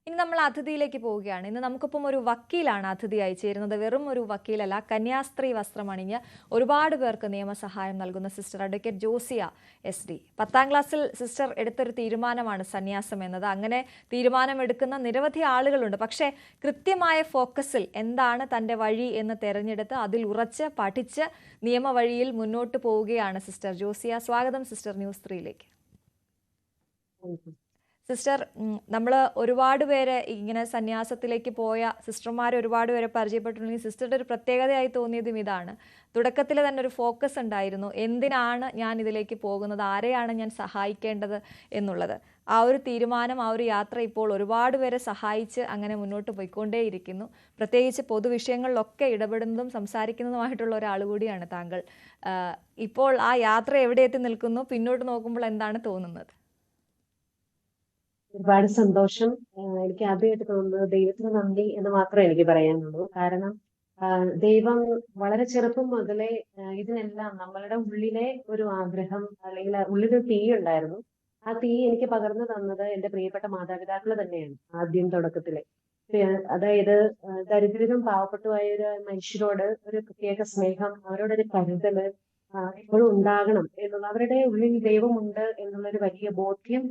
ഇനി നമ്മൾ അതിഥിയിലേക്ക് പോവുകയാണ്. ഇന്ന് നമുക്കിപ്പം ഒരു വക്കീലാണ് അതിഥിയായി ചേരുന്നത്. വെറും ഒരു വക്കീലല്ല, കന്യാസ്ത്രീ വസ്ത്രമണിഞ്ഞ് ഒരുപാട് പേർക്ക് നിയമസഹായം നൽകുന്ന സിസ്റ്റർ അഡ്വക്കേറ്റ് ജോസിയ SD. 10ാം ക്ലാസ്സിൽ സിസ്റ്റർ എടുത്തൊരു തീരുമാനമാണ് സന്യാസം എന്നത്. അങ്ങനെ തീരുമാനമെടുക്കുന്ന നിരവധി ആളുകളുണ്ട്. പക്ഷേ കൃത്യമായ ഫോക്കസിൽ എന്താണ് തൻ്റെ വഴി എന്ന് തിരഞ്ഞെടുത്ത് അതിൽ ഉറച്ച് പഠിച്ച് നിയമവഴിയിൽ മുന്നോട്ട് പോവുകയാണ് സിസ്റ്റർ ജോസിയ. സ്വാഗതം സിസ്റ്റർ ന്യൂസ് 3യിലേക്ക്. സിസ്റ്റർ, നമ്മൾ ഒരുപാട് പേരെ ഇങ്ങനെ സന്യാസത്തിലേക്ക് പോയ സിസ്റ്റർമാരെ ഒരുപാട് പേരെ പരിചയപ്പെട്ടിട്ടുണ്ടെങ്കിൽ സിസ്റ്ററുടെ ഒരു പ്രത്യേകതയായി തോന്നിയതും ഇതാണ്. തുടക്കത്തിൽ തന്നെ ഒരു ഫോക്കസ് ഉണ്ടായിരുന്നു, എന്തിനാണ് ഞാൻ ഇതിലേക്ക് പോകുന്നത്, ആരെയാണ് ഞാൻ സഹായിക്കേണ്ടത് എന്നുള്ളത്. ആ ഒരു തീരുമാനം, ആ ഒരു യാത്ര ഇപ്പോൾ ഒരുപാട് പേരെ സഹായിച്ച് അങ്ങനെ മുന്നോട്ട് പോയിക്കൊണ്ടേയിരിക്കുന്നു. പ്രത്യേകിച്ച് പൊതുവിഷയങ്ങളിലൊക്കെ ഇടപെടുന്നതും സംസാരിക്കുന്നതുമായിട്ടുള്ള ഒരാൾ കൂടിയാണ് താങ്കൾ. ഇപ്പോൾ ആ യാത്ര എവിടെ എത്തി നിൽക്കുന്നു, പിന്നോട്ട് നോക്കുമ്പോൾ എന്താണ് തോന്നുന്നത്? ഒരുപാട് സന്തോഷം. എനിക്ക് ആദ്യമായിട്ട് തോന്നുന്നത് ദൈവത്തിന് നന്ദി എന്ന് മാത്രമേ എനിക്ക് പറയാനുള്ളൂ. കാരണം ദൈവം വളരെ ചെറുപ്പം മുതലേ ഇതിനെല്ലാം നമ്മളുടെ ഉള്ളിലെ ഒരു ആഗ്രഹം അല്ലെങ്കിൽ ഉള്ളിലൊരു തീ ഉണ്ടായിരുന്നു. ആ തീ എനിക്ക് പകർന്നു തന്നത് എന്റെ പ്രിയപ്പെട്ട മാതാപിതാക്കൾ തന്നെയാണ് ആദ്യം തുടക്കത്തിലെ. അതായത് ദരിദ്രരും പാവപ്പെട്ടുമായ ഒരു മനുഷ്യരോട് ഒരു പ്രത്യേക സ്നേഹം, അവരോടൊരു കരുതല് എപ്പോഴും ഉണ്ടാകണം എന്നുള്ള, അവരുടെ ഉള്ളിൽ ദൈവമുണ്ട് എന്നുള്ളൊരു വലിയ ബോധ്യം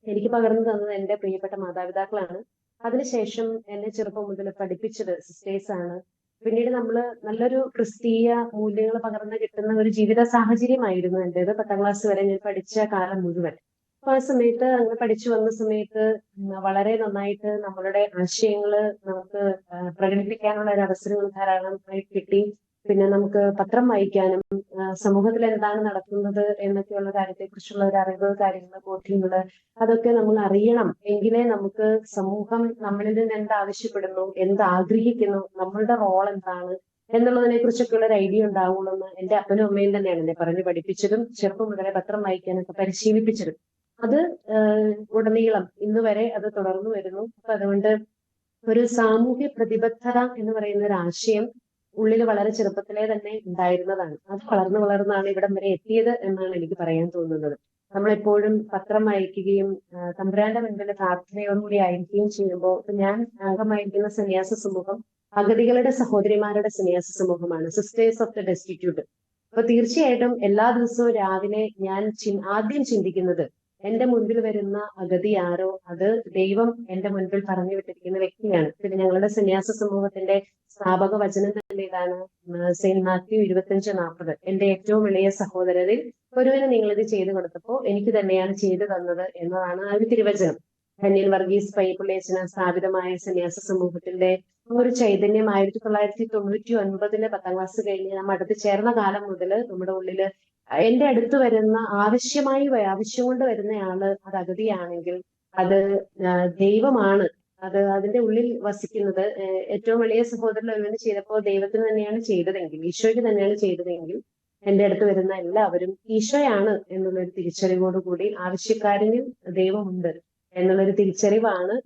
എനിക്ക് പകർന്നു തന്നത് എന്റെ പ്രിയപ്പെട്ട മാതാപിതാക്കളാണ്. അതിനുശേഷം എന്നെ ചെറുപ്പം മുതൽ പഠിപ്പിച്ചത് സിസ്റ്റേഴ്സ് ആണ്. പിന്നീട് നമ്മള് നല്ലൊരു ക്രിസ്തീയ മൂല്യങ്ങൾ പകർന്നു കിട്ടുന്ന ഒരു ജീവിത സാഹചര്യമായിരുന്നു എന്റേത്. 10ാം ക്ലാസ് വരെ ഞാൻ പഠിച്ച കാലം മുഴുവൻ. അപ്പൊ ആ സമയത്ത് അങ്ങനെ പഠിച്ചു വന്ന സമയത്ത് വളരെ നന്നായിട്ട് നമ്മളുടെ ആശയങ്ങള് നമുക്ക് പ്രകടിപ്പിക്കാനുള്ള ഒരു അവസരങ്ങൾ ധാരാളമായി കിട്ടി. പിന്നെ നമുക്ക് പത്രം വായിക്കാനും സമൂഹത്തിൽ എന്താണ് നടക്കുന്നത് എന്നൊക്കെയുള്ള കാര്യത്തെക്കുറിച്ചുള്ള ഒരു അറിവ്, കാര്യങ്ങൾ, ബോധ്യങ്ങള് അതൊക്കെ നമ്മൾ അറിയണം. എങ്കിലേ നമുക്ക് സമൂഹം നമ്മളിൽ നിന്ന് എന്താവശ്യപ്പെടുന്നു, എന്താഗ്രഹിക്കുന്നു, നമ്മളുടെ റോൾ എന്താണ് എന്നുള്ളതിനെ കുറിച്ചൊക്കെയുള്ള ഒരു ഐഡിയ ഉണ്ടാവുള്ളൂ എന്ന് എന്റെ അപ്പനും അമ്മയും തന്നെയാണ് എന്നെ പറഞ്ഞു പഠിപ്പിച്ചതും ചെറുപ്പം മുതലേ പത്രം വായിക്കാനൊക്കെ പരിശീലിപ്പിച്ചതും. അത് ഉടനീളം ഇന്ന് വരെ അത് തുടർന്നു വരുന്നു. അപ്പൊ അതുകൊണ്ട് ഒരു സാമൂഹ്യ പ്രതിബദ്ധത എന്ന് പറയുന്ന ഒരു ആശയം ഉള്ളിൽ വളരെ ചെറുപ്പത്തിലേ തന്നെ ഉണ്ടായിരുന്നതാണ്. അത് വളർന്നു വളർന്നാണ് ഇവിടം വരെ എത്തിയത് എന്നാണ് എനിക്ക് പറയാൻ തോന്നുന്നത്. നമ്മളെപ്പോഴും പത്രം വായിക്കുകയും തമ്പുരാന്റെ മുൻപിൽ പ്രാർത്ഥനയോടുകൂടി ആയിരിക്കുകയും ചെയ്യുമ്പോൾ, ഞാൻ അംഗമായിരിക്കുന്ന സന്യാസ സമൂഹം അഗതികളുടെ സഹോദരിമാരുടെ സന്യാസ സമൂഹമാണ്, സിസ്റ്റേഴ്സ് ഓഫ് ദ ഡെസ്റ്റിറ്റ്യൂട്ട്. അപ്പൊ തീർച്ചയായിട്ടും എല്ലാ ദിവസവും രാവിലെ ഞാൻ ആദ്യം ചിന്തിക്കുന്നത് എന്റെ മുൻപിൽ വരുന്ന അഗതി ആരോ അത് ദൈവം എന്റെ മുൻപിൽ പറഞ്ഞു വിട്ടിരിക്കുന്ന വ്യക്തിയാണ്. പിന്നെ ഞങ്ങളുടെ സന്യാസ സമൂഹത്തിന്റെ സ്ഥാപക വചനം തന്നെ ഇതാണ്, സെയിന്റ് മാത്യു 25:40. എന്റെ ഏറ്റവും ഇളയ സഹോദരരിൽ ഒരുവന് നിങ്ങളിത് ചെയ്തു കൊടുത്തപ്പോ എനിക്ക് തന്നെയാണ് ചെയ്തു തന്നത് എന്നതാണ് ആ ഒരു തിരുവചനം. ധന്യൻ വർഗീസ് പയ്യപ്പുള്ളിയച്ചന് സ്ഥാപിതമായ സന്യാസ സമൂഹത്തിന്റെ ഒരു ചൈതന്യം 1999 10ാം ക്ലാസ് കഴിഞ്ഞ് നാം അടുത്ത് ചേർന്ന കാലം മുതൽ നമ്മുടെ ഉള്ളില് എന്റെ അടുത്ത് വരുന്ന ആവശ്യം കൊണ്ട് വരുന്നയാള് അത് അഗതിയാണെങ്കിൽ അത് ദൈവമാണ്, അത് അതിന്റെ ഉള്ളിൽ വസിക്കുന്നത്. ഏറ്റവും വലിയ സഹോദരൻ ഒരുവന് ചെയ്തപ്പോൾ ദൈവത്തിന് തന്നെയാണ് ചെയ്തതെങ്കിൽ, ഈശോയ്ക്ക് തന്നെയാണ് ചെയ്തതെങ്കിൽ എന്റെ അടുത്ത് വരുന്ന എല്ലാവരും ഈശോയാണ് എന്നുള്ളൊരു തിരിച്ചറിവോടുകൂടി ആവശ്യക്കാരന് ദൈവമുണ്ട് എന്നുള്ളൊരു തിരിച്ചറിവാണ്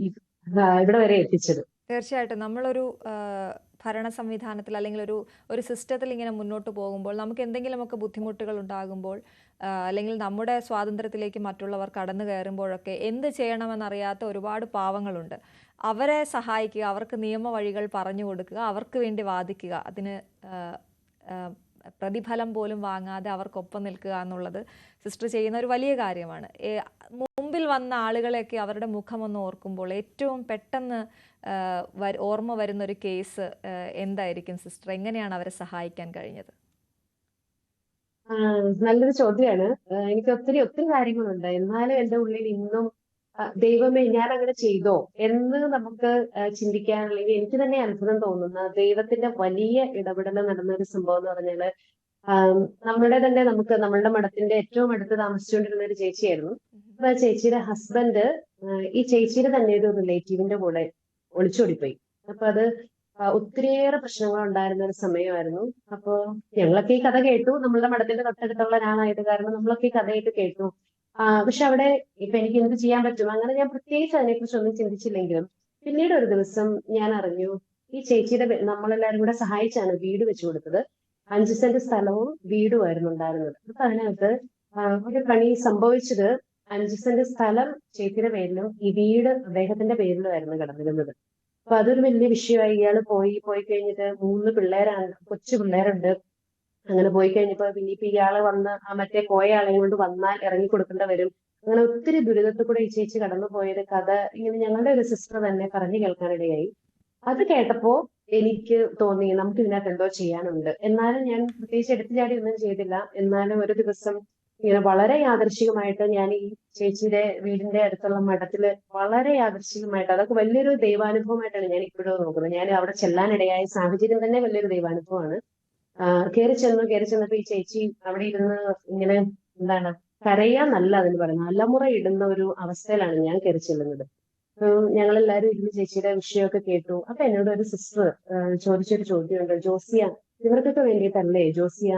ഇവിടെ വരെ എത്തിച്ചത്. തീർച്ചയായിട്ടും നമ്മളൊരു ഭരണ സംവിധാനത്തിൽ അല്ലെങ്കിൽ ഒരു സിസ്റ്റത്തിൽ ഇങ്ങനെ മുന്നോട്ട് പോകുമ്പോൾ നമുക്ക് എന്തെങ്കിലുമൊക്കെ ബുദ്ധിമുട്ടുകൾ ഉണ്ടാകുമ്പോൾ അല്ലെങ്കിൽ നമ്മുടെ സ്വാതന്ത്ര്യത്തിലേക്ക് മറ്റുള്ളവർ കടന്നു കയറുമ്പോഴൊക്കെ എന്ത് ചെയ്യണമെന്നറിയാത്ത ഒരുപാട് പാവങ്ങളുണ്ട്. അവരെ സഹായിക്കുക, അവർക്ക് നിയമവഴികൾ പറഞ്ഞു കൊടുക്കുക, അവർക്ക് വേണ്ടി വാദിക്കുക, അതിന് പ്രതിഫലം പോലും വാങ്ങാതെ അവർക്കൊപ്പം നിൽക്കുക എന്നുള്ളത് സിസ്റ്റർ ചെയ്യുന്ന ഒരു വലിയ കാര്യമാണ്. മുമ്പിൽ വന്ന ആളുകളെയൊക്കെ അവരുടെ മുഖമൊന്ന് ഓർക്കുമ്പോൾ ഏറ്റവും പെട്ടെന്ന് ഓർമ്മ വരുന്ന ഒരു കേസ് എന്തായിരിക്കും സിസ്റ്റർ? എങ്ങനെയാണ് അവരെ സഹായിക്കാൻ കഴിഞ്ഞത്? നല്ലൊരു ചോദ്യമാണ്. എനിക്ക് ഒത്തിരി കാര്യങ്ങളുണ്ട്. എന്നാലും എന്റെ ഉള്ളിൽ ഇന്നും ദൈവമേ ഞാൻ അങ്ങനെ ചെയ്തോ എന്ന് നമുക്ക് ചിന്തിക്കാൻ, അല്ലെങ്കിൽ എനിക്ക് തന്നെ അത്ഭുതം തോന്നുന്ന ദൈവത്തിന്റെ വലിയ ഇടപെടൽ നടന്ന ഒരു സംഭവം എന്ന് പറഞ്ഞാല്, നമ്മളുടെ മഠത്തിന്റെ ഏറ്റവും അടുത്ത് താമസിച്ചുകൊണ്ടിരുന്ന ഒരു ചേച്ചിയായിരുന്നു. അപ്പൊ ആ ചേച്ചിയുടെ ഹസ്ബൻഡ് ഈ ചേച്ചിയുടെ തന്നെ ഒരു റിലേറ്റീവിന്റെ കൂടെ ഒളിച്ചോടിപ്പോയി. അപ്പൊ അത് ഒത്തിരിയേറെ പ്രശ്നങ്ങൾ ഉണ്ടായിരുന്ന ഒരു സമയമായിരുന്നു. അപ്പോ ഞങ്ങളൊക്കെ ഈ കഥ കേട്ടു, നമ്മളുടെ മഠത്തിന്റെ തൊട്ടടുത്തുള്ള ഒരാളായത് കാരണം നമ്മളൊക്കെ ഈ കഥയായിട്ട് കേട്ടു. പക്ഷെ അവിടെ ഇപ്പൊ എനിക്ക് എന്ത് ചെയ്യാൻ പറ്റും, അങ്ങനെ ഞാൻ പ്രത്യേകിച്ച് അതിനെക്കുറിച്ച് ഒന്നും ചിന്തിച്ചില്ലെങ്കിലും പിന്നീട് ഒരു ദിവസം ഞാൻ അറിഞ്ഞു, ഈ ചേച്ചിയുടെ നമ്മളെല്ലാവരും കൂടെ സഹായിച്ചാണ് വീട് വെച്ചു കൊടുത്തത്. 5 സെന്റ് സ്ഥലവും വീടുമായിരുന്നു ഉണ്ടായിരുന്നത്. അപ്പൊ അതിനകത്ത് ഒരു പണി സംഭവിച്ചത്, 5 സെന്റ് സ്ഥലം ചേച്ചിയുടെ പേരിലും ഈ വീട് അദ്ദേഹത്തിന്റെ പേരിലുമായിരുന്നു കിടന്നിരുന്നത്. അപ്പൊ അതൊരു വലിയ വിഷയമായി. ഇയാള് പോയി കഴിഞ്ഞിട്ട് 3 പിള്ളേരാണ്, കൊച്ചു പിള്ളേരുണ്ട്. അങ്ങനെ പോയി കഴിഞ്ഞപ്പോ പിന്നെ ഇപ്പൊ ഇയാള് വന്ന് ആ മറ്റേ പോയ ആളെയും കൊണ്ട് വന്നാൽ ഇറങ്ങി കൊടുക്കേണ്ട വരും. അങ്ങനെ ഒത്തിരി ദുരിതത്തിൽ കൂടെ ഈ ചേച്ചി കടന്നു പോയൊരു കഥ ഇങ്ങനെ ഞങ്ങളുടെ ഒരു സിസ്റ്റർ തന്നെ പറഞ്ഞു കേൾക്കാനിടയായി. അത് കേട്ടപ്പോ എനിക്ക് തോന്നി നമുക്ക് ഇതിനകത്ത് എന്തോ ചെയ്യാനുണ്ട്. എന്നാലും ഞാൻ പ്രത്യേകിച്ച് എടുത്തു ചാടി ഒന്നും ചെയ്തില്ല. എന്നാലും ഒരു ദിവസം ഇങ്ങനെ വളരെ യാദൃശികമായിട്ട് ഞാൻ ഈ ചേച്ചിയുടെ വീടിന്റെ അടുത്തുള്ള മഠത്തില് വളരെ യാദൃശികമായിട്ട്, അതൊക്കെ വലിയൊരു ദൈവാനുഭവമായിട്ടാണ് ഞാൻ ഇപ്പോഴും നോക്കുന്നത്. ഞാൻ അവിടെ ചെല്ലാനിടയായ സാഹചര്യം തന്നെ വലിയൊരു ദൈവാനുഭവമാണ്. കയറി ചെന്നപ്പോ ഈ ചേച്ചി അവിടെ ഇരുന്ന് ഇങ്ങനെ എന്താണ് കരയാന്നല്ല അതിന് പറയുന്നത്, അലമുറ ഇടുന്ന ഒരു അവസ്ഥയിലാണ് ഞാൻ കയറി ചെല്ലുന്നത്. ഞങ്ങളെല്ലാരും ഇരുന്ന് ചേച്ചിയുടെ വിഷയമൊക്കെ കേട്ടു. അപ്പൊ എന്നോട് ഒരു സിസ്റ്റർ ചോദിച്ചൊരു ചോദ്യമുണ്ട്, ജോസിയ ഇവർക്കൊക്കെ വേണ്ടിയിട്ടല്ലേ ജോസിയ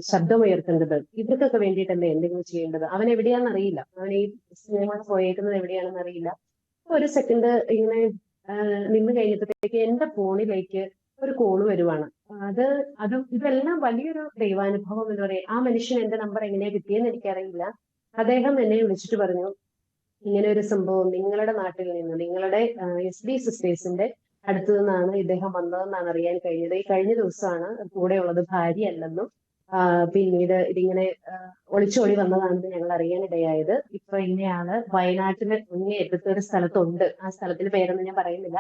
ശബ്ദമുയർത്തേണ്ടത്? ഇവർക്കൊക്കെ വേണ്ടിയിട്ടല്ലേ എന്തെങ്കിലും ചെയ്യേണ്ടത്? അവൻ എവിടെയാണെന്ന് അറിയില്ല, അവൻ ഈ സിനിമ പോയേക്കുന്നത് എവിടെയാണെന്ന് അറിയില്ല. ഒരു സെക്കൻഡ് ഇങ്ങനെ നിന്ന് കഴിഞ്ഞപ്പോഴത്തേക്ക് എന്റെ ഫോണിലേക്ക് ഒരു കോള് വരുവാണ്. അത് ഇതെല്ലാം വലിയൊരു ദൈവാനുഭവം എന്ന് പറയാം. ആ മനുഷ്യൻ എന്റെ നമ്പർ എങ്ങനെയാ കിട്ടിയെന്ന് എനിക്കറിയില്ല. അദ്ദേഹം എന്നെ വിളിച്ചിട്ട് പറഞ്ഞു, ഇങ്ങനെ ഒരു സംഭവം നിങ്ങളുടെ നാട്ടിൽ നിന്ന്, നിങ്ങളുടെ എസ് ഡി സിസ്റ്റേഴ്സിന്റെ അടുത്തു നിന്നാണ് ഇദ്ദേഹം വന്നതെന്നാണ് അറിയാൻ കഴിഞ്ഞത്. ഈ കഴിഞ്ഞ ദിവസമാണ് കൂടെയുള്ളത് ഭാര്യ അല്ലെന്നും പിന്നീട് ഇതിങ്ങനെ ഒളിച്ചോടി വന്നതാണെന്ന് ഞങ്ങൾ അറിയാനിടയായത്. ഇപ്പൊ ഇന്നയാള് വയനാട്ടില് അങ്ങേയറ്റത്തെ ഒരു സ്ഥലത്തുണ്ട്. ആ സ്ഥലത്തിന്റെ പേരൊന്നും ഞാൻ പറയുന്നില്ല.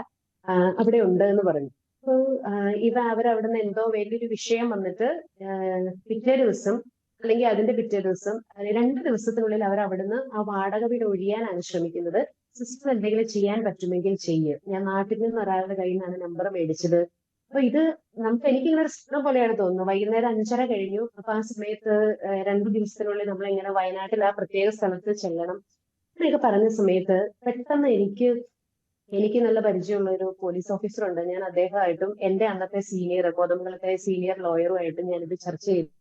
അവിടെ ഉണ്ട് എന്ന് പറഞ്ഞു. അപ്പൊ അവരവിടുന്ന് എന്തോ വലിയൊരു വിഷയം വന്നിട്ട് പിറ്റേ ദിവസം അല്ലെങ്കിൽ അതിന്റെ പിറ്റേ ദിവസം 2 ദിവസത്തിനുള്ളിൽ അവർ അവിടുന്ന് ആ വാടക വീട് ഒഴിയാനാണ് ശ്രമിക്കുന്നത്. സിസ്റ്റർ എന്തെങ്കിലും ചെയ്യാൻ പറ്റുമെങ്കിൽ ചെയ്യ്. ഞാൻ നാട്ടിൽ നിന്ന് ഒരാളുടെ കയ്യിൽ നിന്നാണ് നമ്പർ മേടിച്ചത്. അപ്പൊ ഇത് എനിക്കിങ്ങനെ ഒരു സ്വപ്നം പോലെയാണ് തോന്നുന്നത്. വൈകുന്നേരം 5:30 കഴിഞ്ഞു. അപ്പൊ ആ സമയത്ത് 2 ദിവസത്തിനുള്ളിൽ നമ്മൾ ഇങ്ങനെ വയനാട്ടിൽ ആ പ്രത്യേക സ്ഥലത്ത് ചെല്ലണം എന്നൊക്കെ പറഞ്ഞ സമയത്ത് പെട്ടെന്ന് എനിക്ക് നല്ല പരിചയമുള്ള ഒരു പോലീസ് ഓഫീസർ ഉണ്ട്. ഞാൻ അദ്ദേഹമായിട്ടും എന്റെ അന്നത്തെ സീനിയർ കോതമംഗലത്തെ സീനിയർ ലോയറുമായിട്ടും ഞാനിത് ചർച്ച ചെയ്തു.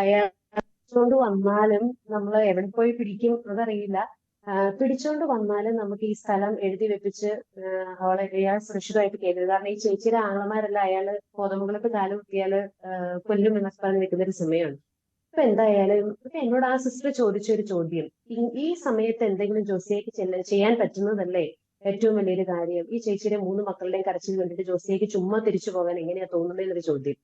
അയാൾ പിടിച്ചോണ്ട് വന്നാലും നമ്മൾ എവിടെ പോയി പിടിക്കും അതറിയില്ല. പിടിച്ചോണ്ട് വന്നാലും നമുക്ക് ഈ സ്ഥലം എഴുതി വെപ്പിച്ച് അയാൾ സുരക്ഷിതമായിട്ട് കയറി. കാരണം ഈ ചേച്ചിയുടെ ആങ്ങളമാരെല്ലാം അയാള് കോതമംഗലത്ത് കാല് കുത്തിയാല് കൊല്ലും എന്നൊക്കെ പറഞ്ഞ് നിൽക്കുന്ന ഒരു സമയമാണ്. അപ്പൊ എന്തായാലും എന്നോട് ആ സിസ്റ്റർ ചോദിച്ചൊരു ചോദ്യം, ഈ സമയത്ത് എന്തെങ്കിലും ജോസിയയ്ക്ക് ചെയ്യാൻ പറ്റുന്നതല്ലേ ഏറ്റവും വലിയൊരു കാര്യം? ഈ ചേച്ചിയുടെ 3 മക്കളുടെയും കരച്ചിൽ കണ്ടിട്ട് ജോസിയയ്ക്ക് ചുമ്മാ തിരിച്ചു പോകാൻ എങ്ങനെയാ തോന്നുന്നതെന്നൊരു ചോദ്യം.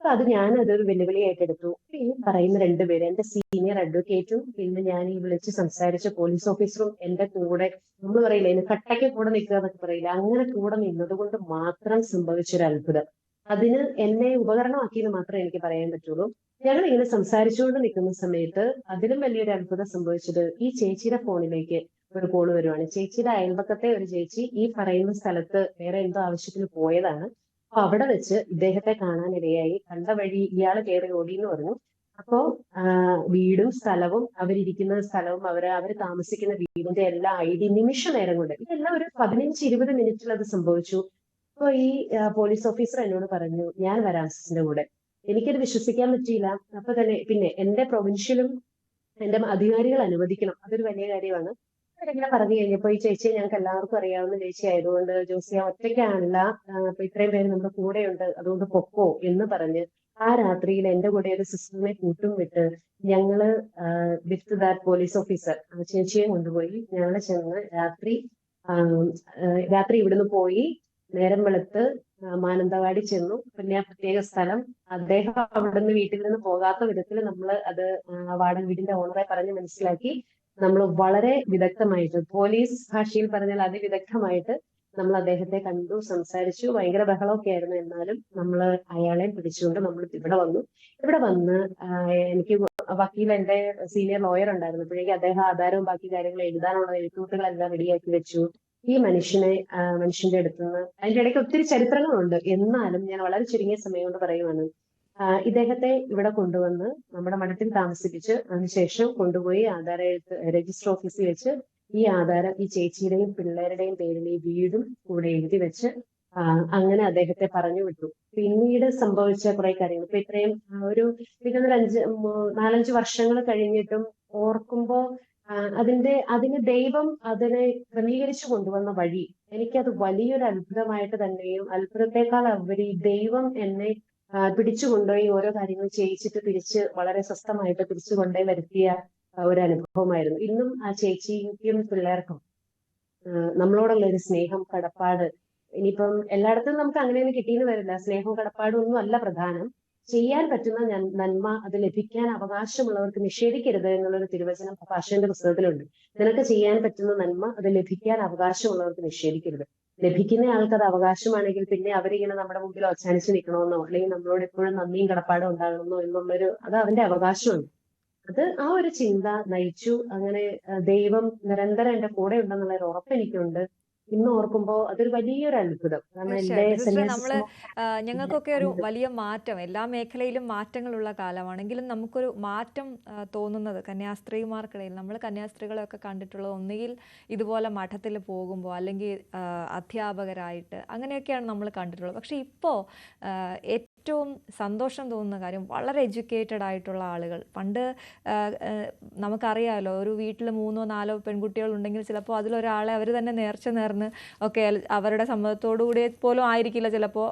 അപ്പൊ അതൊരു വെല്ലുവിളിയായിട്ട് എടുത്തു. ഈ പറയുന്ന 2 പേര്, എന്റെ സീനിയർ അഡ്വക്കേറ്റും പിന്നെ ഞാൻ ഈ വിളിച്ച് സംസാരിച്ച പോലീസ് ഓഫീസറും എന്റെ കൂടെ, നമ്മൾ പറയില്ല ഇതിന് കട്ടയ്ക്ക് കൂടെ നിൽക്കുക എന്നൊക്കെ പറയില്ല, അങ്ങനെ കൂടെ നിന്നത് കൊണ്ട് മാത്രം സംഭവിച്ചൊരു അത്ഭുതം. അതിന് എന്നെ ഉപകരണമാക്കിയെന്ന് മാത്രമേ എനിക്ക് പറയാൻ പറ്റുള്ളൂ. ഞങ്ങൾ ഇങ്ങനെ സംസാരിച്ചുകൊണ്ട് നിൽക്കുന്ന സമയത്ത് അതിലും വലിയൊരു അത്ഭുതം സംഭവിച്ചത്, ഈ ചേച്ചിയുടെ ഫോണിലേക്ക് ഒരു കോള് വരുവാണ്. ചേച്ചിയുടെ അയൽപക്കത്തെ ഒരു ചേച്ചി ഈ പറയുന്ന സ്ഥലത്ത് വേറെ എന്തോ ആവശ്യത്തിന് പോയതാണ്. അപ്പൊ അവിടെ വെച്ച് ഇദ്ദേഹത്തെ കാണാനിടയായി. കണ്ട വഴി ഇയാള് കയറി ഓടി എന്ന് പറഞ്ഞു. അപ്പോ വീടും സ്ഥലവും അവരിയ്ക്കുന്ന സ്ഥലവും അവര് താമസിക്കുന്ന വീടിന്റെ എല്ലാ ID നിമിഷ നേരം കൊണ്ട്, ഇതെല്ലാം ഒരു 15-20 മിനിറ്റിൽ അത് സംഭവിച്ചു. അപ്പൊ ഈ പോലീസ് ഓഫീസർ എന്നോട് പറഞ്ഞു, ഞാൻ വരാം സിസ്റ്ററിന്റെ കൂടെ. എനിക്കത് വിശ്വസിക്കാൻ പറ്റിയില്ല. അപ്പൊ തന്നെ പിന്നെ എന്റെ പ്രൊവിൻഷ്യലും എന്റെ അധികാരികൾ അനുവദിക്കണം, അതൊരു വലിയ കാര്യമാണ്. അവരിങ്ങനെ പറഞ്ഞു കഴിഞ്ഞപ്പോ ഈ ചേച്ചിയെ ഞങ്ങൾക്ക് എല്ലാവർക്കും അറിയാവുന്ന ചേച്ചി ആയതുകൊണ്ട്, ജോസിയ ഒറ്റയ്ക്കാണല്ല, അപ്പൊ ഇത്രയും പേര് നമ്മുടെ കൂടെയുണ്ട്, അതുകൊണ്ട് പൊക്കോ എന്ന് പറഞ്ഞ് ആ രാത്രിയിൽ എന്റെ കൂടെ ഒരു സിസ്റ്ററിനെ കൂട്ടും വിട്ട് ഞങ്ങള് വിത്ത് ദാറ്റ് പോലീസ് ഓഫീസർ ആ ചേച്ചിയെ കൊണ്ടുപോയി ഞങ്ങള് ചെന്ന് രാത്രി ഇവിടുന്ന് പോയി നേരം വെളുത്ത് മാനന്തവാടി ചെന്നു. പിന്നെ ആ പ്രത്യേക സ്ഥലം അദ്ദേഹം അവിടുന്ന് വീട്ടിൽ നിന്ന് പോകാത്ത വിധത്തിൽ നമ്മൾ അത് വാടക വീടിന്റെ ഓണറെ പറഞ്ഞ് മനസ്സിലാക്കി. നമ്മൾ വളരെ വിദഗ്ധമായിട്ട്, പോലീസ് ഭാഷയിൽ പറഞ്ഞാൽ അതിവിദഗ്ധമായിട്ട് നമ്മൾ അദ്ദേഹത്തെ കണ്ടു, സംസാരിച്ചു. ഭയങ്കര ബഹളമൊക്കെ ആയിരുന്നു. എന്നാലും നമ്മൾ അയാളെ പിടിച്ചുകൊണ്ട് നമ്മൾ ഇവിടെ വന്ന് എനിക്ക് വക്കീൽ, എന്റെ സീനിയർ ലോയർ ഉണ്ടായിരുന്നു. അപ്പോഴേക്കും അദ്ദേഹം ആധാരവും ബാക്കി കാര്യങ്ങൾ എഴുതാനുള്ള എഴുത്തുകൂട്ടുകളെല്ലാം റെഡിയാക്കി വെച്ചു. ഈ മനുഷ്യന്റെ അടുത്തുനിന്ന് അതിന്റെ ഇടയ്ക്ക് ഒത്തിരി ചരിത്രങ്ങളുണ്ട്. എന്നാലും ഞാൻ വളരെ ചുരുങ്ങിയ സമയം കൊണ്ട് പറയുവാണ്. ഇദ്ദേഹത്തെ ഇവിടെ കൊണ്ടുവന്ന് നമ്മുടെ മഠത്തിൽ താമസിപ്പിച്ച് അതിനുശേഷം കൊണ്ടുപോയി രജിസ്റ്റർ ഓഫീസിൽ വെച്ച് ഈ ആധാരം ഈ ചേച്ചിയുടെയും പിള്ളേരുടെയും പേരിൽ ഈ വീടും കൂടെ എഴുതി വെച്ച് അങ്ങനെ അദ്ദേഹത്തെ പറഞ്ഞു വിട്ടു. പിന്നീട് സംഭവിച്ച കുറെ കാര്യങ്ങൾ ഇപ്പൊ ഇത്രയും ഒരു 4-5 വർഷങ്ങൾ കഴിഞ്ഞിട്ടും ഓർക്കുമ്പോ അതിന് ദൈവം അതിനെ ക്രമീകരിച്ചു കൊണ്ടുവന്ന വഴി എനിക്കത് വലിയൊരു അത്ഭുതമായിട്ട് തന്നെയും, അത്ഭുതത്തെക്കാൾ ഉപരി ദൈവം എന്നെ പിടിച്ചു കൊണ്ടുപോയി ഓരോ കാര്യങ്ങൾ ചെയ്യിച്ചിട്ട് തിരിച്ച് വളരെ സ്വസ്ഥമായിട്ട് തിരിച്ചു കൊണ്ടുപോയി വരുത്തിയ ഒരു അനുഭവമായിരുന്നു. ഇന്നും ആ ചേച്ചിക്കും പിള്ളേർക്കും നമ്മളോടുള്ള ഒരു സ്നേഹം, കടപ്പാട്, ഇനിയിപ്പം എല്ലായിടത്തും നമുക്ക് അങ്ങനെയൊന്നും കിട്ടിയെന്ന് വരില്ല. സ്നേഹവും കടപ്പാടും ഒന്നും അല്ല പ്രധാനം. ചെയ്യാൻ പറ്റുന്ന നന്മ അത് ലഭിക്കാൻ അവകാശമുള്ളവർക്ക് നിഷേധിക്കരുത് എന്നുള്ളൊരു തിരുവചനം പാഷന്റെ പുസ്തകത്തിലുണ്ട്. നിനക്ക് ചെയ്യാൻ പറ്റുന്ന നന്മ അത് ലഭിക്കാൻ അവകാശമുള്ളവർക്ക് നിഷേധിക്കരുത്. ലഭിക്കുന്ന ആൾക്ക് അത് അവകാശമാണെങ്കിൽ പിന്നെ അവരിങ്ങനെ നമ്മുടെ മുമ്പിൽ ഒച്ചാനിച്ച് നിൽക്കണമെന്നോ അല്ലെങ്കിൽ നമ്മളോട് എപ്പോഴും നന്ദിയും കടപ്പാടും ഉണ്ടാകണമെന്നോ എന്നുള്ളൊരു അത് അവന്റെ അവകാശമാണ്. അത് ആ ഒരു ചിന്ത നയിച്ചു. അങ്ങനെ ദൈവം നിരന്തരം എന്റെ കൂടെ ഉണ്ടെന്നുള്ള ഒരു ഉറപ്പ് എനിക്കുണ്ട്. ഇന്ന് ഓർക്കുമ്പോ അതൊരു വലിയൊരു അത്ഭുതം. കാരണം എന്റെ തീർച്ചയായിട്ടും സിസ്റ്റർ, സന്യാസ നമ്മൾ ഞങ്ങൾക്കൊക്കെ ഒരു വലിയ മാറ്റം, എല്ലാ മേഖലയിലും മാറ്റങ്ങളുള്ള കാലമാണെങ്കിലും നമുക്കൊരു മാറ്റം തോന്നുന്നത് കന്യാസ്ത്രീമാർക്കിടയിൽ. നമ്മൾ കന്യാസ്ത്രീകളെയൊക്കെ കണ്ടിട്ടുള്ളത് ഒന്നുകിൽ ഇതുപോലെ മഠത്തിൽ പോകുമ്പോൾ അല്ലെങ്കിൽ അധ്യാപകരായിട്ട് അങ്ങനെയൊക്കെയാണ് നമ്മൾ കണ്ടിട്ടുള്ളത്. പക്ഷേ ഇപ്പോൾ ഏറ്റവും സന്തോഷം തോന്നുന്ന കാര്യം വളരെ എഡ്യൂക്കേറ്റഡ് ആയിട്ടുള്ള ആളുകൾ. പണ്ട് നമുക്കറിയാമല്ലോ, ഒരു വീട്ടിൽ 3 or 4 പെൺകുട്ടികളുണ്ടെങ്കിൽ ചിലപ്പോൾ അതിലൊരാളെ അവർ തന്നെ നേർച്ച നേർന്ന് ഒക്കെ അവരുടെ സമ്മതത്തോടുകൂടി പോലും ആയിരിക്കില്ല ചിലപ്പോൾ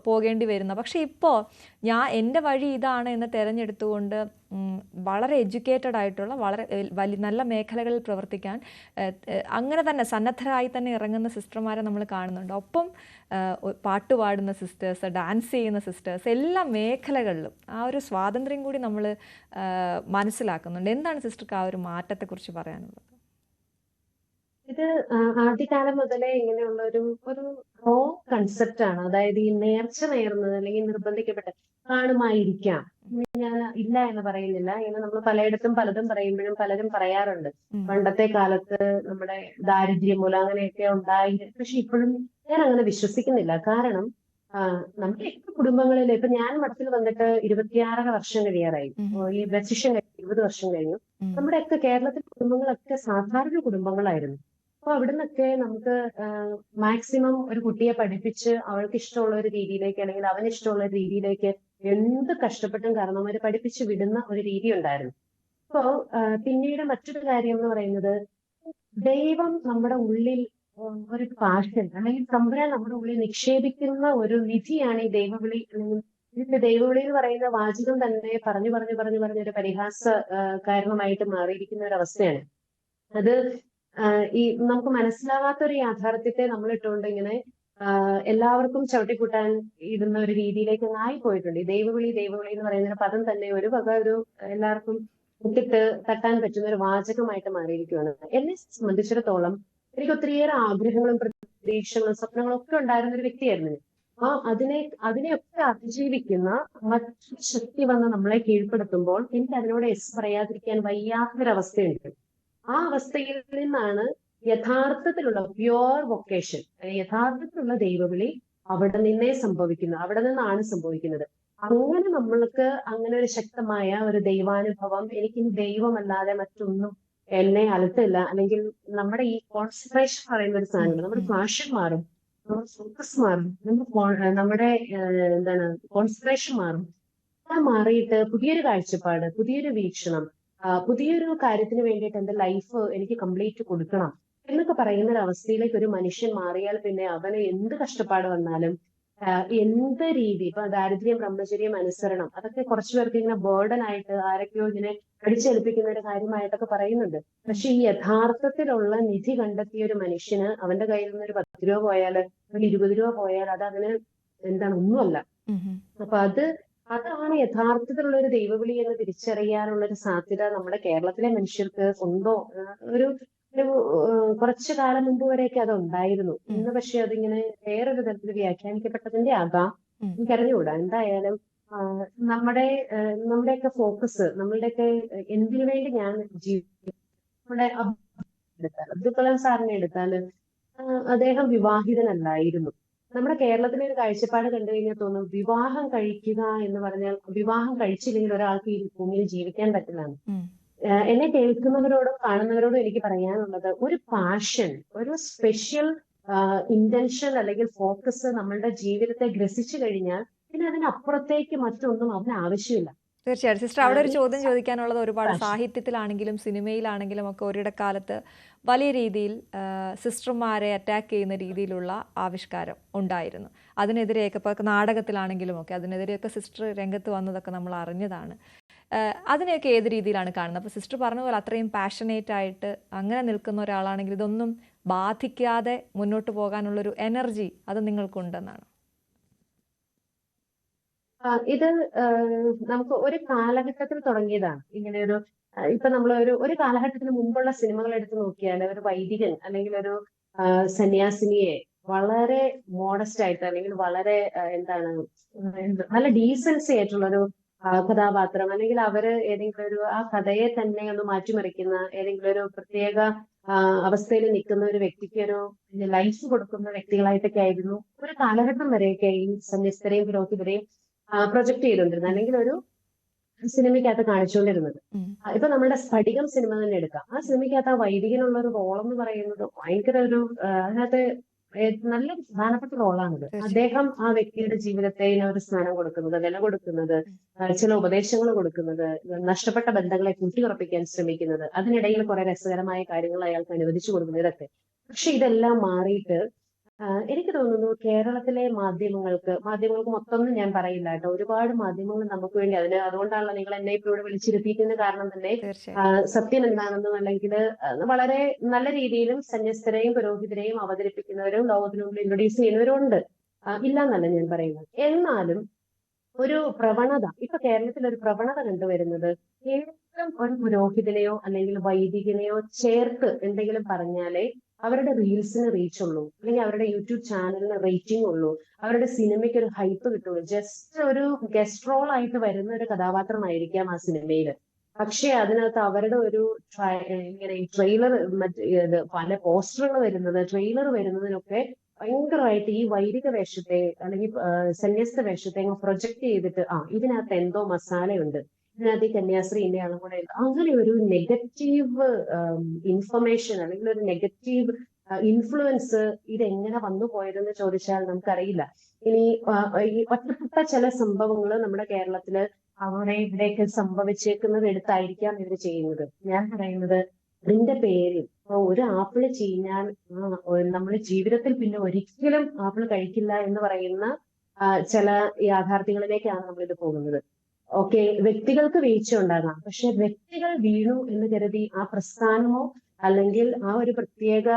പോകേണ്ടി വരുന്നത്. പക്ഷേ ഇപ്പോൾ എൻ്റെ വഴി ഇതാണ് എന്ന് തിരഞ്ഞെടുത്തുകൊണ്ട് വളരെ എഡ്യൂക്കേറ്റഡ് ആയിട്ടുള്ള വളരെ നല്ല മേഖലകളിൽ പ്രവർത്തിക്കാൻ അങ്ങനെ തന്നെ സന്നദ്ധരായി തന്നെ ഇറങ്ങുന്ന സിസ്റ്റർമാരെ നമ്മൾ കാണുന്നുണ്ട്. ഒപ്പം പാട്ട് പാടുന്ന സിസ്റ്റേഴ്സ്, ഡാൻസ് ചെയ്യുന്ന സിസ്റ്റേഴ്സ്, എല്ലാ മേഖലകളിലും ആ ഒരു സ്വാതന്ത്ര്യം കൂടി നമ്മൾ മനസ്സിലാക്കുന്നുണ്ട്. എന്താണ് സിസ്റ്റർക്ക് ആ ഒരു മാറ്റത്തെക്കുറിച്ച് പറയാനുള്ളത്? ഇത് ആദ്യകാലം മുതലേ ഇങ്ങനെയുള്ള ഒരു റോ കൺസെപ്റ്റ് ആണ്. അതായത് ഈ നേർച്ച നേർന്നത് അല്ലെങ്കിൽ നിർബന്ധിക്കപ്പെട്ട കാണുമായിരിക്കാം, ഞാൻ ഇല്ല എന്ന് പറയുന്നില്ല. ഇങ്ങനെ നമ്മൾ പലയിടത്തും പലതും പറയുമ്പോഴും പലരും പറയാറുണ്ട് പണ്ടത്തെ കാലത്ത് നമ്മുടെ ദാരിദ്ര്യം മൂലം അങ്ങനെയൊക്കെ ഉണ്ടായി. പക്ഷെ ഇപ്പോഴും ഞാൻ അങ്ങനെ വിശ്വസിക്കുന്നില്ല. കാരണം നമ്മുടെ കുടുംബങ്ങളിൽ ഇപ്പൊ ഞാൻ മഠത്തിൽ വന്നിട്ട് 26 വർഷം കഴിയാറായി. ഈ വെസിഷൻ 20 വർഷം കഴിഞ്ഞു. നമ്മുടെയൊക്കെ കേരളത്തിലെ കുടുംബങ്ങളൊക്കെ സാധാരണ കുടുംബങ്ങളായിരുന്നു. അപ്പൊ അവിടെ നിന്നൊക്കെ നമുക്ക് മാക്സിമം ഒരു കുട്ടിയെ പഠിപ്പിച്ച് അവൾക്ക് ഇഷ്ടമുള്ള ഒരു രീതിയിലേക്ക് അല്ലെങ്കിൽ അവന് ഇഷ്ടമുള്ള ഒരു രീതിയിലേക്ക് എന്ത് കഷ്ടപ്പെട്ടും കാരണവന്മാര് പഠിപ്പിച്ച് വിടുന്ന ഒരു രീതി ഉണ്ടായിരുന്നു. അപ്പോ പിന്നീട് മറ്റൊരു കാര്യം എന്ന് പറയുന്നത്, ദൈവം നമ്മുടെ ഉള്ളിൽ ഒരു പാഷൻ അല്ലെങ്കിൽ തമ്പുരാൻ നമ്മുടെ ഉള്ളിൽ നിക്ഷേപിക്കുന്ന ഒരു നിധിയാണ് ഈ ദൈവവിളി. അല്ലെങ്കിൽ ഇതിന്റെ ദൈവവിളി എന്ന് പറയുന്ന വാചകം തന്നെ പറഞ്ഞു ഒരു പരിഹാസ കാരണമായിട്ട് മാറിയിരിക്കുന്ന ഒരു അവസ്ഥയാണ്. അത് ഈ നമുക്ക് മനസ്സിലാവാത്ത ഒരു യാഥാർത്ഥ്യത്തെ നമ്മൾ ഇട്ടുകൊണ്ട് ഇങ്ങനെ എല്ലാവർക്കും ചവിട്ടിക്കൂട്ടാൻ ഇടുന്ന ഒരു രീതിയിലേക്ക് ആയി പോയിട്ടുണ്ട്. ഈ ദൈവവിളി എന്ന് പറയുന്ന പദം തന്നെ ഒരു എല്ലാവർക്കും മുട്ടിട്ട് തട്ടാൻ പറ്റുന്ന ഒരു വാചകമായിട്ട് മാറിയിരിക്കുകയാണ്. എന്നെ സംബന്ധിച്ചിടത്തോളം എനിക്ക് ഒത്തിരിയേറെ ആഗ്രഹങ്ങളും പ്രതീക്ഷകളും സ്വപ്നങ്ങളും ഒക്കെ ഉണ്ടായിരുന്ന ഒരു വ്യക്തിയായിരുന്നു. അതിനെയൊക്കെ അതിജീവിക്കുന്ന മറ്റൊരു ശക്തി വന്ന് നമ്മളെ കീഴ്പ്പെടുത്തുമ്പോൾ എനിക്ക് അതിനോട് പറയാതിരിക്കാൻ വയ്യാത്തൊരവസ്ഥയുണ്ട്. ആ അവസ്ഥയിൽ നിന്നാണ് യഥാർത്ഥത്തിലുള്ള പ്യുവർ വൊക്കേഷൻ, യഥാർത്ഥത്തിലുള്ള ദൈവവിളി അവിടെ നിന്നാണ് സംഭവിക്കുന്നത്. അങ്ങനെ നമ്മൾക്ക് അങ്ങനെ ഒരു ശക്തമായ ഒരു ദൈവാനുഭവം, എനിക്ക് ദൈവമല്ലാതെ മറ്റൊന്നും എന്നെ അലട്ടില്ല, അല്ലെങ്കിൽ നമ്മുടെ ഈ കോൺസെൻട്രേഷൻ പറയുന്ന ഒരു സാധനമുണ്ട്. നമ്മുടെ പാഷൻ മാറും, നമ്മുടെ ഫോക്കസ് മാറും, നമ്മുടെ കോൺസെൻട്രേഷൻ മാറും. മാറിയിട്ട് പുതിയൊരു കാഴ്ചപ്പാട്, പുതിയൊരു വീക്ഷണം, പുതിയൊരു കാര്യത്തിന് വേണ്ടിയിട്ട് എന്റെ ലൈഫ് എനിക്ക് കംപ്ലീറ്റ് കൊടുക്കണം എന്നൊക്കെ പറയുന്ന ഒരു അവസ്ഥയിലേക്ക് ഒരു മനുഷ്യൻ മാറിയാൽ പിന്നെ അവന് എന്ത് കഷ്ടപ്പാട് വന്നാലും എന്ത് രീതി, ഇപ്പൊ ദാരിദ്ര്യം, ബ്രഹ്മചര്യം, അനുസരണം, അതൊക്കെ കുറച്ചു പേർക്ക് ഇങ്ങനെ ബേർഡൻ ആയിട്ട് ആരൊക്കെയോ ഇങ്ങനെ അടിച്ചേൽപ്പിക്കുന്ന ഒരു കാര്യമായിട്ടൊക്കെ പറയുന്നുണ്ട്. പക്ഷെ ഈ യഥാർത്ഥത്തിലുള്ള നിധി കണ്ടെത്തിയ ഒരു മനുഷ്യന് അവന്റെ കയ്യിൽ നിന്ന് ഒരു 10 രൂപ പോയാല്, ഒരു 20 രൂപ പോയാൽ അത് അവന് ഒന്നുമല്ല. അപ്പൊ അതാണ് യഥാർത്ഥത്തിലുള്ള ഒരു ദൈവവിളി എന്ന് തിരിച്ചറിയാനുള്ള ഒരു സാധ്യത നമ്മുടെ കേരളത്തിലെ മനുഷ്യർക്ക് ഉണ്ടോ? ഒരു കുറച്ചു കാലം മുമ്പ് വരെയൊക്കെ അത് ഉണ്ടായിരുന്നു. ഇന്ന് പക്ഷെ അതിങ്ങനെ വേറൊരു തരത്തിൽ വ്യാഖ്യാനിക്കപ്പെട്ടതിന്റെ ആകാം, എനിക്കറിഞ്ഞുകൂടാ. എന്തായാലും നമ്മുടെയൊക്കെ ഫോക്കസ്, നമ്മളുടെയൊക്കെ എന്തിനു വേണ്ടി ഞാൻ നമ്മുടെ അബ്ദുൽ കലാം സാറിനെ എടുത്താല് അദ്ദേഹം വിവാഹിതനല്ലായിരുന്നു. നമ്മുടെ കേരളത്തിലെ ഒരു കാഴ്ചപ്പാട് കണ്ടു കഴിഞ്ഞാൽ തോന്നും വിവാഹം കഴിക്കുക എന്ന് പറഞ്ഞാൽ വിവാഹം കഴിച്ചില്ലെങ്കിൽ ഒരാൾക്ക് ഈ ഭൂമിയിൽ ജീവിക്കാൻ പറ്റില്ലാണ്. എന്നെ കേൾക്കുന്നവരോടും കാണുന്നവരോടും എനിക്ക് പറയാനുള്ളത്, ഒരു പാഷൻ, ഒരു സ്പെഷ്യൽ ഇന്റൻഷൻ അല്ലെങ്കിൽ ഫോക്കസ് നമ്മളുടെ ജീവിതത്തെ ഗ്രസിച്ചു കഴിഞ്ഞാൽ പിന്നെ അതിനപ്പുറത്തേക്ക് മറ്റൊന്നും അതിന് ആവശ്യമില്ല. തീർച്ചയായിട്ടും സിസ്റ്റർ, അവിടെ ഒരു ചോദ്യം ചോദിക്കാനുള്ളത്, ഒരുപാട് സാഹിത്യത്തിലാണെങ്കിലും സിനിമയിലാണെങ്കിലും ഒക്കെ ഒരിടക്കാലത്ത് വലിയ രീതിയിൽ സിസ്റ്റർമാരെ അറ്റാക്ക് ചെയ്യുന്ന രീതിയിലുള്ള ആവിഷ്കാരം ഉണ്ടായിരുന്നു. അതിനെതിരെയൊക്കെ ഇപ്പോൾ നാടകത്തിലാണെങ്കിലും ഒക്കെ അതിനെതിരെയൊക്കെ സിസ്റ്റർ രംഗത്ത് വന്നതൊക്കെ നമ്മൾ അറിഞ്ഞതാണ്. അതിനെയൊക്കെ ഏത് രീതിയിലാണ് കാണുന്നത്? അപ്പോൾ സിസ്റ്റർ പറഞ്ഞ പോലെ അത്രയും പാഷനേറ്റ് ആയിട്ട് അങ്ങനെ നിൽക്കുന്ന ഒരാളാണെങ്കിൽ ഇതൊന്നും ബാധിക്കാതെ മുന്നോട്ട് പോകാനുള്ളൊരു എനർജി അത് നിങ്ങൾക്കുണ്ടെന്നാണ്. ഇത് നമുക്ക് ഒരു കാലഘട്ടത്തിൽ തുടങ്ങിയതാണ്. ഇങ്ങനെ ഒരു ഇപ്പൊ നമ്മൾ ഒരു കാലഘട്ടത്തിന് മുമ്പുള്ള സിനിമകൾ എടുത്ത് നോക്കിയാൽ ഒരു വൈദികൻ അല്ലെങ്കിൽ ഒരു സന്യാസിനിയെ വളരെ മോഡസ്റ്റ് ആയിട്ട് അല്ലെങ്കിൽ വളരെ നല്ല ഡീസൻസി ആയിട്ടുള്ള ഒരു കഥാപാത്രം, അല്ലെങ്കിൽ അവര് ഏതെങ്കിലും ഒരു ആ കഥയെ തന്നെ ഒന്ന് മാറ്റിമറിക്കുന്ന ഏതെങ്കിലും ഒരു പ്രത്യേക അവസ്ഥയിൽ നിൽക്കുന്ന ഒരു വ്യക്തിക്ക് ഒരു ലൈഫ് കൊടുക്കുന്ന വ്യക്തികളായിട്ടൊക്കെ ആയിരുന്നു ഒരു കാലഘട്ടം വരെയൊക്കെ ഈ സന്യസ്തരെയും പുരോഹിതരെയും പ്രൊജക്ട് ചെയ്തുകൊണ്ടിരുന്നത്, അല്ലെങ്കിൽ ഒരു സിനിമയ്ക്കകത്ത് കാണിച്ചുകൊണ്ടിരുന്നത്. ഇപ്പൊ നമ്മുടെ സ്ഫടികം സിനിമ തന്നെ എടുക്കാം. ആ സിനിമയ്ക്കകത്ത് ആ വൈദികനുള്ള ഒരു റോൾ എന്ന് പറയുന്നത് ഭയങ്കര ഒരു അതിനകത്ത് നല്ല പ്രധാനപ്പെട്ട റോളാണിത്. അദ്ദേഹം ആ വ്യക്തിയുടെ ജീവിതത്തെ ഒരു സ്നാനം കൊടുക്കുന്നത്, വില കൊടുക്കുന്നത്, ചില ഉപദേശങ്ങൾ കൊടുക്കുന്നത്, നഷ്ടപ്പെട്ട ബന്ധങ്ങളെ കൂട്ടിയുറപ്പിക്കാൻ ശ്രമിക്കുന്നത്, അതിനിടയിൽ കുറെ രസകരമായ കാര്യങ്ങൾ അയാൾക്ക് അനുവദിച്ചു കൊടുക്കുന്നത്, ഇതൊക്കെ. പക്ഷെ ഇതെല്ലാം മാറിയിട്ട് എനിക്ക് തോന്നുന്നു കേരളത്തിലെ മാധ്യമങ്ങൾക്ക് മൊത്തം ഞാൻ പറയില്ല കേട്ടോ, ഒരുപാട് മാധ്യമങ്ങൾ നമുക്ക് വേണ്ടി അതുകൊണ്ടാണല്ലോ നിങ്ങൾ എന്നെ ഇപ്പോൾ ഇവിടെ വിളിച്ചിരുത്തിക്കുന്ന കാരണം തന്നെ സത്യം എന്താണെന്നും അല്ലെങ്കിൽ വളരെ നല്ല രീതിയിലും സന്യസ്തരെയും പുരോഹിതരെയും അവതരിപ്പിക്കുന്നവരും ലോകത്തിന് മുമ്പിൽ ഇൻട്രൊഡ്യൂസ് ചെയ്യുന്നവരും ഉണ്ട്, ഇല്ല എന്നല്ല ഞാൻ പറയുന്നത്. എന്നാലും ഒരു പ്രവണത ഇപ്പൊ കേരളത്തിൽ ഒരു പ്രവണത കണ്ടുവരുന്നത്, ഏതെങ്കിലും ഒരു പുരോഹിതനെയോ അല്ലെങ്കിൽ വൈദികനെയോ ചേർത്ത് എന്തെങ്കിലും പറഞ്ഞാലേ അവരുടെ റീൽസിന് റീച്ച് ഉള്ളൂ, അല്ലെങ്കിൽ അവരുടെ യൂട്യൂബ് ചാനലിന് റേറ്റിംഗ് ഉള്ളൂ, അവരുടെ സിനിമയ്ക്ക് ഒരു ഹൈപ്പ് കിട്ടുള്ളൂ. ജസ്റ്റ് ഒരു ഗസ്റ്റ് റോൾ ആയിട്ട് വരുന്ന ഒരു കഥാപാത്രമായിരിക്കാം ആ സിനിമയില്. പക്ഷെ അതിനകത്ത് അവരുടെ ഒരു ഇങ്ങനെ ട്രെയിലർ പല പോസ്റ്ററുകൾ വരുന്നത്, ട്രെയിലർ വരുന്നതിനൊക്കെ ഭയങ്കരമായിട്ട് ഈ വൈദിക വേഷത്തെ അല്ലെങ്കിൽ സന്യസ്ത വേഷത്തെ പ്രൊജക്ട് ചെയ്തിട്ട് ഇതിനകത്ത് എന്തോ മസാലയുണ്ട്, ഇതിനകത്ത് ഈ കന്യാസ്ത്രീ ഇന്നയാളും കൂടെ അങ്ങനെ ഒരു നെഗറ്റീവ് ഇൻഫർമേഷൻ അല്ലെങ്കിൽ ഒരു നെഗറ്റീവ് ഇൻഫ്ലുവൻസ് ഇതെങ്ങനെ വന്നു പോയതെന്ന് ചോദിച്ചാൽ നമുക്കറിയില്ല. ഇനി ഈ ഒറ്റപ്പെട്ട ചില സംഭവങ്ങൾ നമ്മുടെ കേരളത്തില് അവിടെ ഇവിടെയൊക്കെ സംഭവിച്ചേക്കുന്നത് എടുത്തായിരിക്കാം ഇവർ ചെയ്യുന്നത്. ഞാൻ പറയുന്നത് ഇതിന്റെ പേരിൽ ഒരു ആപ്പിള് ചീഞ്ഞാൽ നമ്മൾ ജീവിതത്തിൽ പിന്നെ ഒരിക്കലും ആപ്പിള് കഴിക്കില്ല എന്ന് പറയുന്ന ചില യാഥാർത്ഥ്യങ്ങളിലേക്കാണ് നമ്മളിത് പോകുന്നത്. ഓക്കെ, വ്യക്തികൾക്ക് വീഴ്ച ഉണ്ടാകാം, പക്ഷെ വ്യക്തികൾ വീണു എന്ന് കരുതി ആ പ്രസ്ഥാനമോ അല്ലെങ്കിൽ ആ ഒരു പ്രത്യേക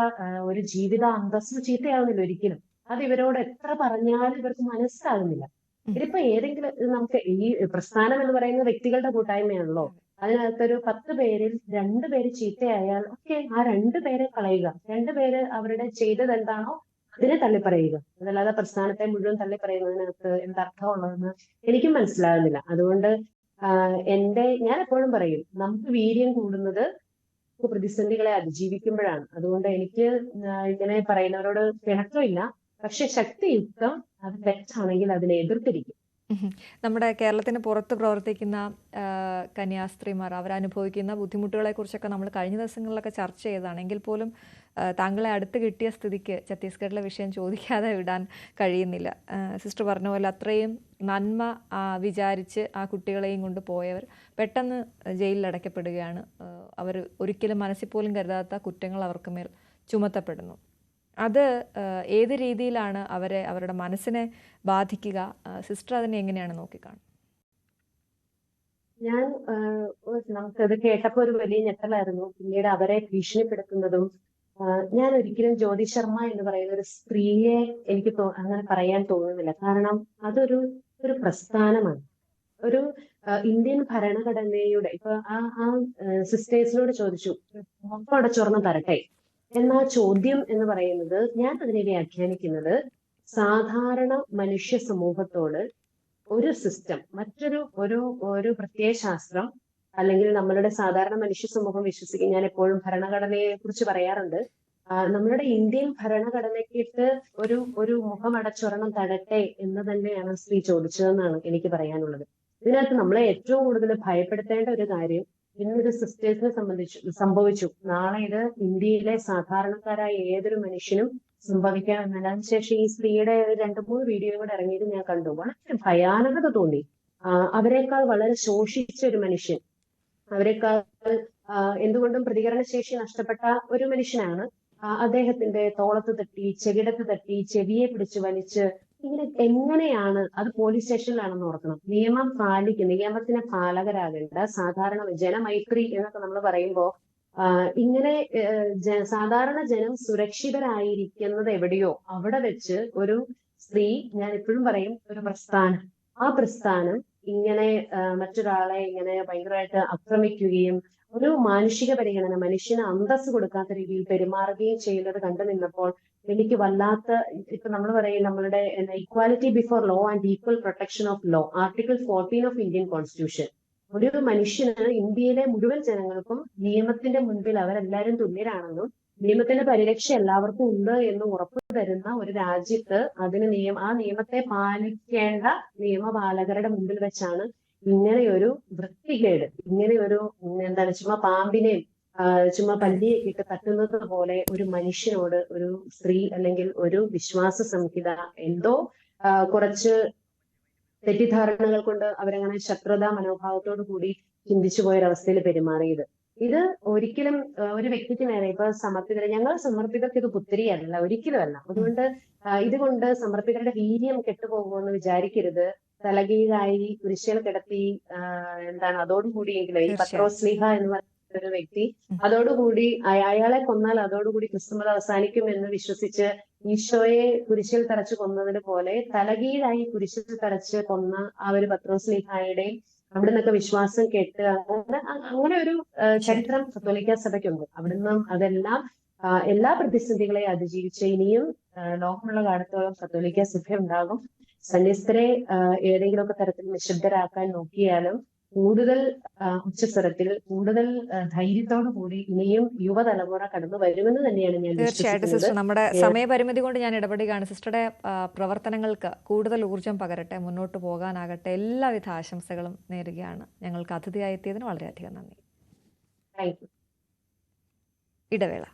ഒരു ജീവിത അന്തസ്സോ ചീത്തയാവുന്നില്ല ഒരിക്കലും. അത് ഇവരോട് എത്ര പറഞ്ഞാലും ഇവർക്ക് മനസ്സിലാകുന്നില്ല. ഇതിപ്പോ ഏതെങ്കിലും നമുക്ക് ഈ പ്രസ്ഥാനം എന്ന് പറയുന്ന വ്യക്തികളുടെ കൂട്ടായ്മയാണല്ലോ. അതിനകത്തൊരു 10 പേരിൽ 2 പേര് ചീത്തയായാൽ ഓക്കെ, ആ 2 പേരെ കളയുക, 2 പേര് അവരുടെ ചെയ്തത് എന്താണോ അതിനെ തള്ളിപ്പറയുക. അതല്ലാതെ പ്രസ്ഥാനത്തെ മുഴുവൻ തള്ളിപ്പറയുന്നതിനകത്ത് എന്തർത്ഥമുള്ളതെന്ന് എനിക്കും മനസ്സിലാകുന്നില്ല. അതുകൊണ്ട് ഞാൻ എപ്പോഴും പറയും, നമുക്ക് വീര്യം കൂടുന്നത് പ്രതിസന്ധികളെ അതിജീവിക്കുമ്പോഴാണ്. അതുകൊണ്ട് എനിക്ക് ഇങ്ങനെ പറയുന്നവരോട് പിണക്കമില്ല, പക്ഷെ ശക്തിയുക്തം അത് തെറ്റാണെങ്കിൽ അതിനെ എതിർത്തിരിക്കും. നമ്മുടെ കേരളത്തിന് പുറത്ത് പ്രവർത്തിക്കുന്ന കന്യാസ്ത്രീമാർ അവരനുഭവിക്കുന്ന ബുദ്ധിമുട്ടുകളെ കുറിച്ചൊക്കെ നമ്മൾ കഴിഞ്ഞ ദിവസങ്ങളിലൊക്കെ ചർച്ച ചെയ്തതാണെങ്കിൽ പോലും താങ്കളെ അടുത്ത് കിട്ടിയ സ്ഥിതിക്ക് ഛത്തീസ്ഗഡിലെ വിഷയം ചോദിക്കാതെ വിടാൻ കഴിയുന്നില്ല. സിസ്റ്റർ പറഞ്ഞ പോലെ അത്രയും നന്മ വിചാരിച്ച് ആ കുട്ടികളെയും കൊണ്ട് പോയവർ പെട്ടെന്ന് ജയിലിൽ അടയ്ക്കപ്പെടുകയാണ്. അവർ ഒരിക്കലും മനസ്സിൽ പോലും കരുതാത്ത കുറ്റങ്ങൾ അവർക്ക് മേൽ ചുമത്തപ്പെടുന്നു. അത് ഏത് രീതിയിലാണ് അവരുടെ മനസ്സിനെ ബാധിക്കുക? സിസ്റ്റർ അതിനെ എങ്ങനെയാണ് നോക്കിക്കാണുന്നത്? നമുക്കത് കേട്ടപ്പോൾ ഒരു വലിയ ഞെട്ടലായിരുന്നു. പിന്നീട് അവരെ ഭീഷണിപ്പെടുത്തുന്നതും ഞാൻ ഒരിക്കലും ജ്യോതി ശർമ്മ എന്ന് പറയുന്ന ഒരു സ്ത്രീയെ എനിക്ക് അങ്ങനെ പറയാൻ തോന്നുന്നില്ല. കാരണം അതൊരു പ്രസ്ഥാനമാണ്. ഒരു ഇന്ത്യൻ ഭരണഘടനയുടെ ഇപ്പൊ ആ സിസ്റ്റേഴ്സിനോട് ചോദിച്ചു അടച്ചോർന്ന് തരട്ടെ എന്ന ചോദ്യം എന്ന് പറയുന്നത്, ഞാൻ അതിനെ വ്യാഖ്യാനിക്കുന്നത് സാധാരണ മനുഷ്യ സമൂഹത്തോട് ഒരു സിസ്റ്റം ഒരു പ്രത്യയശാസ്ത്രം അല്ലെങ്കിൽ നമ്മളുടെ സാധാരണ മനുഷ്യ സമൂഹം വിശ്വസിക്കും. ഞാൻ എപ്പോഴും ഭരണഘടനയെ കുറിച്ച് പറയാറുണ്ട്, നമ്മളുടെ ഇന്ത്യൻ ഭരണഘടനയ്ക്കിട്ട് ഒരു മുഖമടച്ചൊരെണ്ണം തടട്ടെ എന്ന് തന്നെയാണ് സ്ത്രീ ചോദിച്ചതെന്നാണ് എനിക്ക് പറയാനുള്ളത്. ഇതിനകത്ത് നമ്മളെ ഏറ്റവും കൂടുതൽ ഭയപ്പെടുത്തേണ്ട ഒരു കാര്യം ഇന്നൊരു സിസ്റ്റേഴ്സിനെ സംഭവിച്ചു. നാളെ ഇത് ഇന്ത്യയിലെ സാധാരണക്കാരായ ഏതൊരു മനുഷ്യനും സംഭവിക്കാമെന്നല്ല. അതിനുശേഷം ഈ സ്ത്രീയുടെ 2-3 വീഡിയോ കൂടെ ഇറങ്ങിയത് ഞാൻ കണ്ടു. വളരെ ഭയാനകത തോന്നി. അവരെക്കാൾ വളരെ ശോഷിച്ച ഒരു മനുഷ്യൻ, അവരെക്കാൾ എന്തുകൊണ്ടും പ്രതികരണശേഷി നഷ്ടപ്പെട്ട ഒരു മനുഷ്യനാണ്. അദ്ദേഹത്തിന്റെ തോളത്ത് തട്ടി, ചെകിടത്ത് തട്ടി, ചെവിയെ പിടിച്ച് വലിച്ച് ഇങ്ങനെ എങ്ങനെയാണ് അത് പോലീസ് സ്റ്റേഷനിലാണെന്ന് ഓർക്കണം. നിയമം പാലിക്കുന്ന, നിയമത്തിന് പാലകരാകേണ്ട സാധാരണ ജനമൈത്രി എന്നൊക്കെ നമ്മൾ പറയുമ്പോൾ ഇങ്ങനെ സാധാരണ ജനം സുരക്ഷിതരായിരിക്കുന്നത് എവിടെയോ അവിടെ വെച്ച് ഒരു സ്ത്രീ, ഞാൻ എപ്പോഴും പറയും, ഒരു പ്രസ്ഥാനം, ആ പ്രസ്ഥാനം ഇങ്ങനെ മറ്റൊരാളെ ഇങ്ങനെ ഭയങ്കരമായിട്ട് ആക്രമിക്കുകയും ഒരു മാനുഷിക പരിഗണന, മനുഷ്യന് അന്തസ്സ് കൊടുക്കാത്ത രീതിയിൽ പെരുമാറുകയും ചെയ്യുന്നത് കണ്ടു നിന്നപ്പോൾ എനിക്ക് വല്ലാത്ത, ഇപ്പൊ നമ്മൾ പറയും നമ്മളുടെ equality before law and equal protection of law, article 14 of Indian constitution. ഒരു മനുഷ്യന്, ഇന്ത്യയിലെ മുഴുവൻ ജനങ്ങൾക്കും നിയമത്തിന്റെ മുൻപിൽ അവരെല്ലാവരും തുല്യരാണെന്നും നിയമത്തിന്റെ പരിരക്ഷ എല്ലാവർക്കും ഉണ്ട് എന്ന് ഉറപ്പു തരുന്ന ഒരു രാജ്യത്ത് ആ നിയമത്തെ പാലിക്കേണ്ട നിയമപാലകരുടെ മുമ്പിൽ വെച്ചാണ് ഇങ്ങനെയൊരു വൃത്തികേട്, ഇങ്ങനെയൊരു എന്താണ്, ചുമ്മാ പാമ്പിനെയും ചുമ്മാ പല്ലിയൊക്കെ ഇട്ട് തട്ടുന്നത് പോലെ ഒരു മനുഷ്യനോട് ഒരു സ്ത്രീ അല്ലെങ്കിൽ ഒരു വിശ്വാസ സംഹിത എന്തോ കുറച്ച് തെറ്റിദ്ധാരണകൾ കൊണ്ട് അവരങ്ങനെ ശത്രുതാ മനോഭാവത്തോടു കൂടി ചിന്തിച്ചു പോയൊരവസ്ഥയിൽ പെരുമാറിയത്. ഇത് ഒരിക്കലും ഒരു വ്യക്തിക്ക് നേരെ, ഇപ്പൊ സമർപ്പിതരെ, ഞങ്ങൾ സമർപ്പിതർക്ക് ഇത് പുത്തിരിയല്ല, ഒരിക്കലും അല്ല. അതുകൊണ്ട് ഇതുകൊണ്ട് സമർപ്പിതരുടെ വീര്യം കെട്ടുപോകുമെന്ന് വിചാരിക്കരുത്. തലകീഴായി കുരിശിൽ കിടത്തി എന്താണ് അതോടുകൂടിയെങ്കിലും ഈ പത്രോസ്ലീഹ എന്ന് പറയുന്ന ഒരു വ്യക്തി അതോടുകൂടി അയാളെ കൊന്നാൽ അതോടുകൂടി ക്രിസ്തുമതം അവസാനിക്കും എന്ന് വിശ്വസിച്ച് ഈശോയെ കുരിശിൽ തറച്ചു കൊന്നതിന് പോലെ തലകീഴായി കുരിശിൽ തറച്ച് കൊന്ന ആ ഒരു പത്രോസ്ലീഹായുടെയും അവിടെ നിന്നൊക്കെ വിശ്വാസം കേട്ട് അങ്ങനെ ഒരു ചരിത്രം കത്തോലിക്ക സഭയ്ക്കുണ്ട്. അവിടുന്ന് അതെല്ലാം എല്ലാ പ്രതിസന്ധികളെയും അതിജീവിച്ച് ഇനിയും ലോകമുള്ള കാലത്തോളം കത്തോലിക്ക സഭ ഉണ്ടാകും. സന്യസ്തരെ ഏതെങ്കിലുമൊക്കെ തരത്തിൽ നിശബ്ദരാക്കാൻ നോക്കിയാലും കൂടുതൽ ഉച്ചസ്വരത്തിൽ, കൂടുതൽ ധൈര്യത്തോടു കൂടി ഇനിയും യുവതലമുറ കടന്നു വരുമെന്ന് തന്നെയാണ് ഞാൻ തീർച്ചയായിട്ടും സിസ്റ്റർ, നമ്മുടെ സമയപരിമിതി കൊണ്ട് ഞാൻ ഇടപെടുകയാണ്. സിസ്റ്ററുടെ പ്രവർത്തനങ്ങൾക്ക് കൂടുതൽ ഊർജം പകരട്ടെ, മുന്നോട്ട് പോകാനാകട്ടെ. എല്ലാവിധ ആശംസകളും നേരുകയാണ്. ഞങ്ങൾക്ക് അതിഥിയായി എത്തിയതിന് വളരെയധികം നന്ദി. Thank you. ഇടവേള.